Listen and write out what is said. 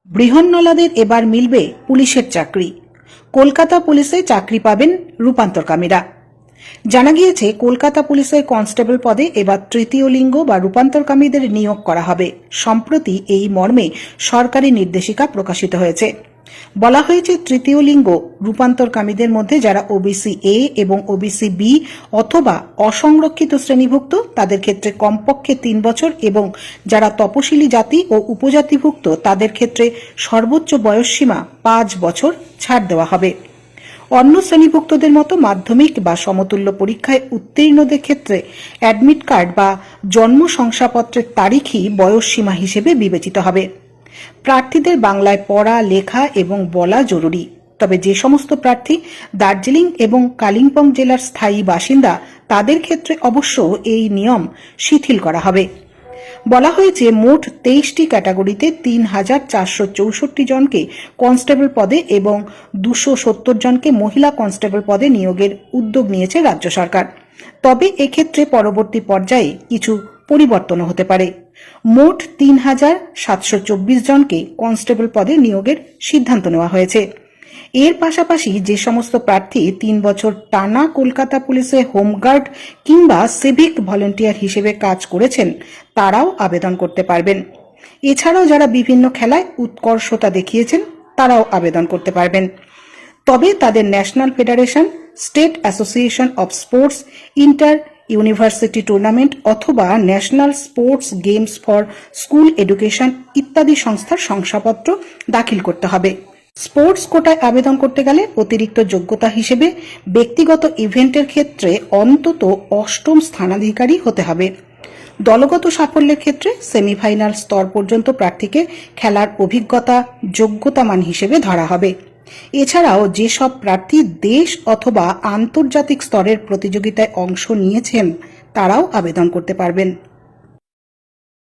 বৃহন্নলাদের এবার মিলবে পুলিশের চাকরি। কলকাতা পুলিশে চাকরি পাবেন রূপান্তরকামীরা। জানা গিয়েছে, কলকাতা পুলিশের কনস্টেবল পদে এবার তৃতীয় লিঙ্গ বা রূপান্তরকামীদের নিয়োগ করা হবে। সম্প্রতি এই মর্মে সরকারি নির্দেশিকা প্রকাশিত হয়েছে। বলা হয়েছে, তৃতীয় লিঙ্গ রূপান্তরকামীদের মধ্যে যারা ওবিসি এ এবং ওবিসি বি অথবা অসংরক্ষিত শ্রেণীভুক্ত তাদের ক্ষেত্রে কমপক্ষে 3 বছর এবং যারা তপশিলি জাতি ও উপজাতিভুক্ত তাদের ক্ষেত্রে সর্বোচ্চ বয়সসীমা 5 বছর ছাড় দেওয়া হবে। অন্য শ্রেণীভুক্তদের মতো মাধ্যমিক বা সমতুল্য পরীক্ষায় উত্তীর্ণদের ক্ষেত্রে অ্যাডমিট কার্ড বা জন্ম শংসাপত্রের তারিখই বয়সসীমা হিসেবে বিবেচিত হবে। প্রার্থীদের বাংলায় পড়া, লেখা এবং বলা জরুরি। তবে যে সমস্ত প্রার্থী দার্জিলিং এবং কালিম্পং জেলার স্থায়ী বাসিন্দা তাদের ক্ষেত্রে অবশ্য এই নিয়ম শিথিল করা হবে। বলা হয়েছে, মোট 23টি ক্যাটাগরিতে 3,464 জনকে কনস্টেবল পদে এবং 270 জনকে মহিলা কনস্টেবল পদে নিয়োগের উদ্যোগ নিয়েছে রাজ্য সরকার। তবে এক্ষেত্রে পরবর্তী পর্যায়ে কিছু পরিবর্তন হতে পারে। মোট 3,724 জনকে কনস্টেবল পদে নিয়োগের সিদ্ধান্ত নেওয়া হয়েছে। এর পাশাপাশি যে সমস্ত প্রার্থী 3 বছর টানা কলকাতা পুলিশে হোমগার্ড কিংবা সিভিক ভলেন্টিয়ার হিসেবে কাজ করেছেন তারাও আবেদন করতে পারবেন। এছাড়াও যারা বিভিন্ন খেলায় উৎকর্ষতা দেখিয়েছেন তারাও আবেদন করতে পারবেন। তবে তাদের national federation, state association of sports, inter university tournament অথবা national sports games for school education ইত্যাদি সংস্থার শংসাপত্র দাখিল করতে হবে। স্পোর্টস কোটায় আবেদন করতে গেলে অতিরিক্ত যোগ্যতা হিসেবে ব্যক্তিগত ইভেন্টের ক্ষেত্রে অন্তত 8ম স্থানাধিকারী হতে হবে। দলগত সাফল্যের ক্ষেত্রে সেমিফাইনাল স্তর পর্যন্ত প্রার্থীকে খেলার অভিজ্ঞতা যোগ্যতামান হিসেবে ধরা হবে। এছাড়াও যেসব প্রার্থী দেশ অথবা আন্তর্জাতিক স্তরের প্রতিযোগিতায় অংশ নিয়েছেন তারাও আবেদন করতে পারবেন।